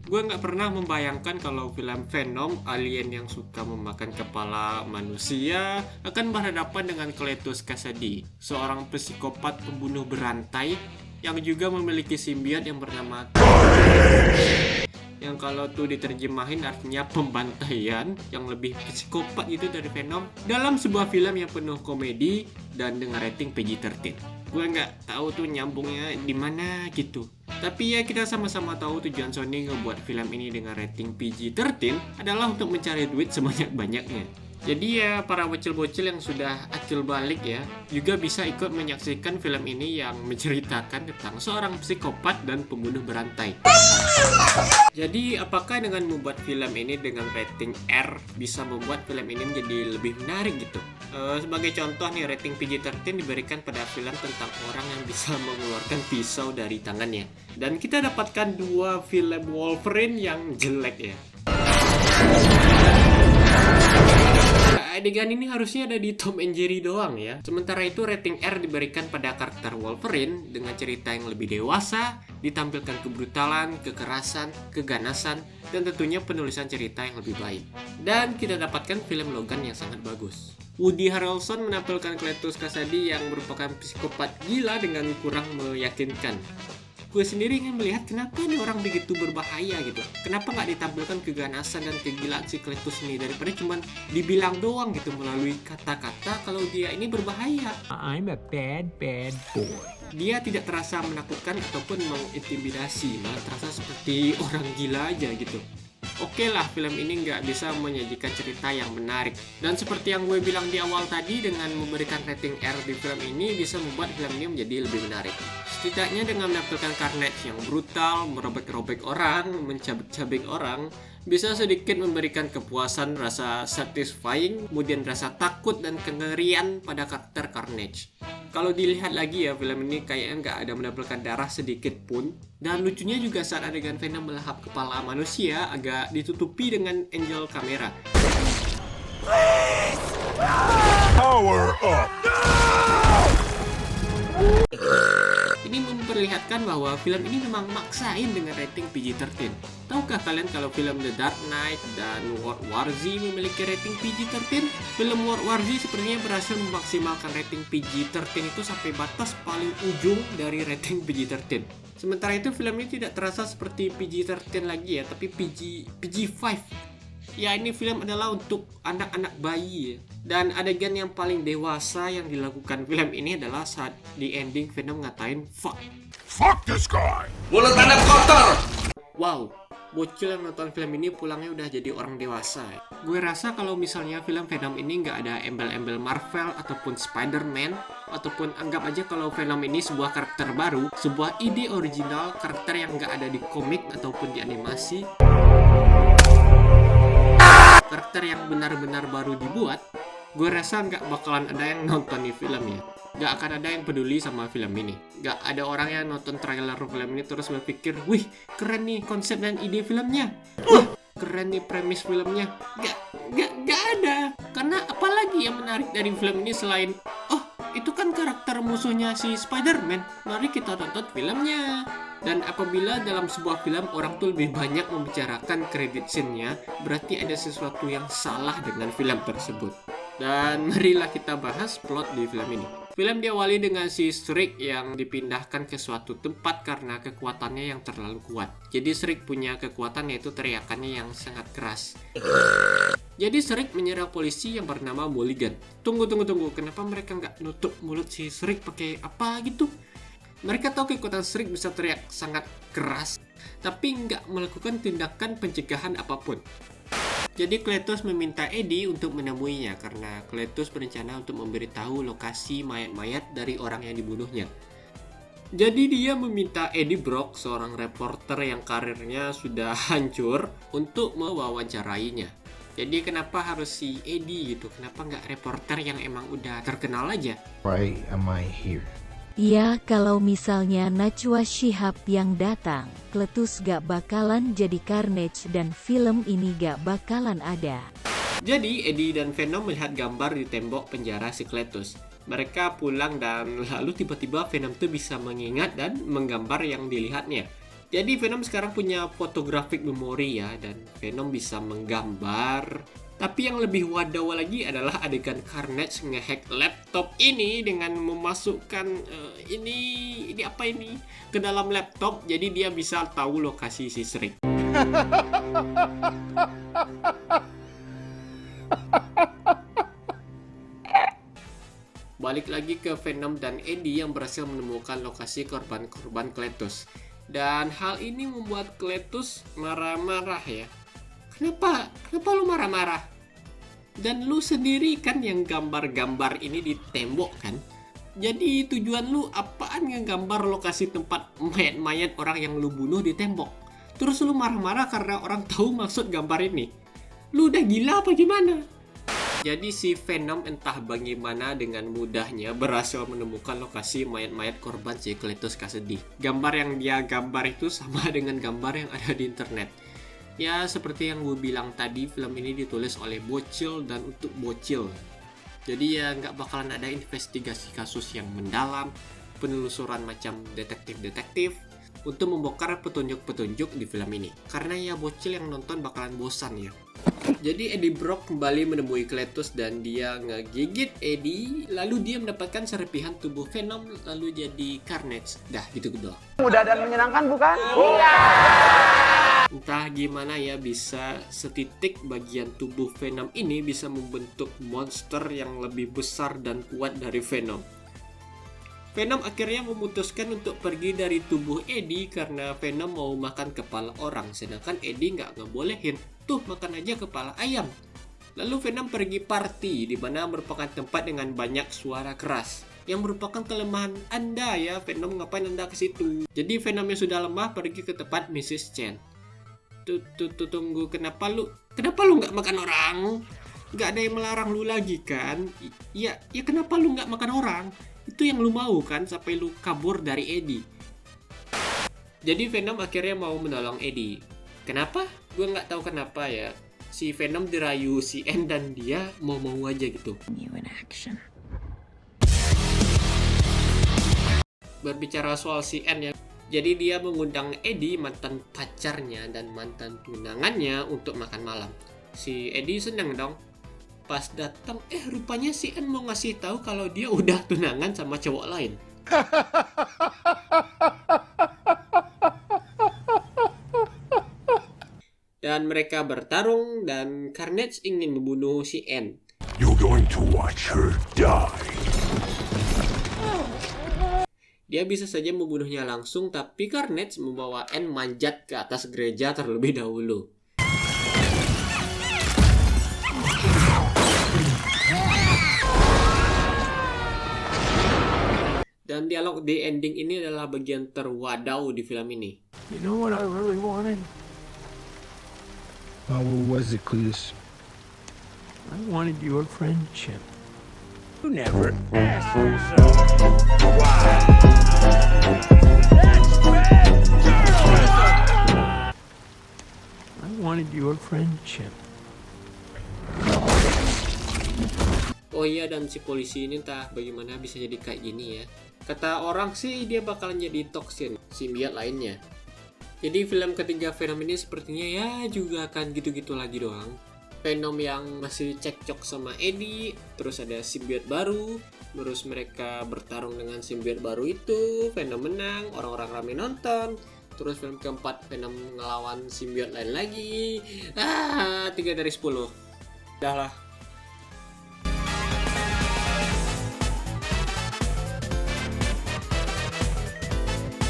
Gue nggak pernah membayangkan kalau film Venom, alien yang suka memakan kepala manusia, akan berhadapan dengan Cletus Kasady, seorang psikopat pembunuh berantai yang juga memiliki simbiot yang bernama yang kalau tuh diterjemahin artinya pembantaian, yang lebih psikopat itu dari Venom, dalam sebuah film yang penuh komedi dan dengan rating PG-13. Gue nggak tahu tuh nyambungnya di mana gitu. Tapi ya kita sama-sama tahu tujuan Sony ngebuat film ini dengan rating PG-13 adalah untuk mencari duit sebanyak-banyaknya. Jadi ya para bocil-bocil yang sudah acil balik ya juga bisa ikut menyaksikan film ini yang menceritakan tentang seorang psikopat dan pembunuh berantai. Jadi apakah dengan membuat film ini dengan rating R bisa membuat film ini menjadi lebih menarik gitu? Sebagai contoh nih, rating PG-13 diberikan pada film tentang orang yang bisa mengeluarkan pisau dari tangannya. Dan kita dapatkan dua film Wolverine yang jelek ya. Adegan ini harusnya ada di Tom and Jerry doang ya. Sementara itu rating R diberikan pada karakter Wolverine dengan cerita yang lebih dewasa, ditampilkan kebrutalan, kekerasan, keganasan, dan tentunya penulisan cerita yang lebih baik. Dan kita dapatkan film Logan yang sangat bagus. Woody Harrelson menampilkan Cletus Kasady yang merupakan psikopat gila dengan kurang meyakinkan. Gue sendiri ingin melihat kenapa nih orang begitu berbahaya gitu. Kenapa nggak ditampilkan keganasan dan kegilaan si Cletus ini daripada cuman dibilang doang gitu melalui kata-kata kalau dia ini berbahaya. I'm a bad boy. Dia tidak terasa menakutkan ataupun mengintimidasi, malah terasa seperti orang gila aja gitu. Oke lah, film ini nggak bisa menyajikan cerita yang menarik. Dan seperti yang gue bilang di awal tadi, dengan memberikan rating R di film ini bisa membuat film ini menjadi lebih menarik. Setidaknya dengan menampilkan Carnage yang brutal, merobek-robek orang, mencabik-cabik orang, bisa sedikit memberikan kepuasan, rasa satisfying, kemudian rasa takut dan kengerian pada karakter Carnage. Kalau dilihat lagi ya, film ini kayaknya nggak ada menampilkan darah sedikit pun. Dan lucunya juga saat adegan Venom melahap kepala manusia agak ditutupi dengan angle kamera. Power up! Ini memperlihatkan bahwa film ini memang maksain dengan rating PG-13. Tahukah kalian kalau film The Dark Knight dan World War Z memiliki rating PG-13? Film World War Z sepertinya berhasil memaksimalkan rating PG-13 itu sampai batas paling ujung dari rating PG-13. Sementara itu film ini tidak terasa seperti PG-13 lagi ya, tapi PG-5. Ya, ini film adalah untuk anak-anak bayi ya. Dan adegan yang paling dewasa yang dilakukan film ini adalah saat di ending Venom ngatain fuck. Fuck this guy! Mulut Anda kotor! Wow, bocil yang nonton film ini pulangnya udah jadi orang dewasa ya. Gue rasa kalau misalnya film Venom ini nggak ada embel-embel Marvel ataupun Spider-Man, ataupun anggap aja kalau Venom ini sebuah karakter baru, sebuah ide original, karakter yang nggak ada di komik ataupun di animasi, karakter yang benar-benar baru dibuat, gue rasa nggak bakalan ada yang nonton di filmnya. Nggak akan ada yang peduli sama film ini. Nggak ada orang yang nonton trailer film ini terus berpikir, wih keren nih konsep dan ide filmnya, wah keren nih premis filmnya. Nggak ada. Karena apalagi yang menarik dari film ini selain, oh itu kan karakter musuhnya si Spider-Man, mari kita tonton filmnya. Dan apabila dalam sebuah film orang tuh lebih banyak membicarakan credit scene-nya, berarti ada sesuatu yang salah dengan film tersebut. Dan marilah kita bahas plot di film ini. Film diawali dengan si Shriek yang dipindahkan ke suatu tempat karena kekuatannya yang terlalu kuat. Jadi Shriek punya kekuatan yaitu teriakannya yang sangat keras. Jadi Shriek menyerang polisi yang bernama Mulligan. Tunggu. Kenapa mereka nggak nutup mulut si Shriek pakai apa gitu? Mereka tahu kekuatan Shriek bisa teriak sangat keras, tapi nggak melakukan tindakan pencegahan apapun. Jadi Cletus meminta Eddie untuk menemuinya karena Cletus berencana untuk memberitahu lokasi mayat-mayat dari orang yang dibunuhnya. Jadi dia meminta Eddie Brock, seorang reporter yang karirnya sudah hancur, untuk mewawancarainya. Jadi kenapa harus si Eddie gitu? Kenapa nggak reporter yang emang udah terkenal aja? Why am I here? Ya kalau misalnya Najwa Shihab yang datang, Cletus gak bakalan jadi Carnage dan film ini gak bakalan ada. Jadi Eddie dan Venom melihat gambar di tembok penjara si Cletus. Mereka pulang dan lalu tiba-tiba Venom tuh bisa mengingat dan menggambar yang dilihatnya. Jadi Venom sekarang punya photographic memory ya, dan Venom bisa menggambar. Tapi yang lebih wadaw lagi adalah adegan Carnage ngehack laptop ini dengan memasukkan ini apa ini ke dalam laptop, jadi dia bisa tahu lokasi si Shriek. Balik lagi ke Venom dan Eddie yang berhasil menemukan lokasi korban-korban Cletus. Dan hal ini membuat Cletus marah-marah ya. Kenapa lu marah-marah? Dan lu sendiri kan yang gambar-gambar ini di tembok kan? Jadi tujuan lu apaan ngegambar lokasi tempat mayat-mayat orang yang lu bunuh di tembok? Terus lu marah-marah karena orang tahu maksud gambar ini? Lu udah gila apa gimana? Jadi si Venom entah bagaimana dengan mudahnya berhasil menemukan lokasi mayat-mayat korban si Cletus Kasady. Gambar yang dia gambar itu sama dengan gambar yang ada di internet. Ya seperti yang gue bilang tadi, film ini ditulis oleh bocil dan untuk bocil. Jadi ya nggak bakalan ada investigasi kasus yang mendalam, penelusuran macam detektif-detektif untuk membongkar petunjuk-petunjuk di film ini. Karena ya bocil yang nonton bakalan bosan ya. Jadi Eddie Brock kembali menemui Cletus dan dia ngegigit Eddie, lalu dia mendapatkan serpihan tubuh Venom lalu jadi Carnage. Dah gitu doang. Mudah dan menyenangkan bukan? Entah gimana ya bisa setitik bagian tubuh Venom ini bisa membentuk monster yang lebih besar dan kuat dari Venom. Venom akhirnya memutuskan untuk pergi dari tubuh Eddie karena Venom mau makan kepala orang, sedangkan Eddie nggak ngebolehin. Tuh makan aja kepala ayam. Lalu Venom pergi party di mana merupakan tempat dengan banyak suara keras. Yang merupakan kelemahan Anda ya, Venom ngapain Anda ke situ? Jadi Venom yang sudah lemah pergi ke tempat Mrs. Chen. Tunggu, kenapa lu nggak makan orang? Nggak ada yang melarang lu lagi kan? Ya kenapa lu nggak makan orang? Itu yang lu mau kan sampai lu kabur dari Eddie. Jadi Venom akhirnya mau menolong Eddie. Kenapa? Gue nggak tahu kenapa ya. Si Venom dirayu si N dan dia mau aja gitu. Berbicara soal si N ya. Jadi dia mengundang Eddie, mantan pacarnya dan mantan tunangannya untuk makan malam. Si Eddie seneng dong. Pas datang, rupanya si N mau ngasih tahu kalau dia udah tunangan sama cowok lain. Dan mereka bertarung dan Carnage ingin membunuh si N. You're going to watch her die. Dia bisa saja membunuhnya langsung, tapi Carnage membawa N manjat ke atas gereja terlebih dahulu. Dan dialog di ending ini adalah bagian terwadaw di film ini. You know what I really wanted? What was it, Cletus? I wanted your friendship. You never asked yourself why. That's bad journalism. I wanted your friendship. Oh iya, dan si polisi ini entah bagaimana bisa jadi kayak gini ya. Kata orang sih dia bakalan jadi toksin, simbiat lainnya. Jadi film ketiga Venom ini sepertinya ya juga akan gitu-gitu lagi doang. Venom yang masih cekcok sama Eddie, terus ada simbiot baru, terus mereka bertarung dengan simbiot baru itu, Venom menang, orang-orang rame nonton. Terus film keempat Venom ngelawan simbiot lain lagi. 3 dari 10. Udah lah.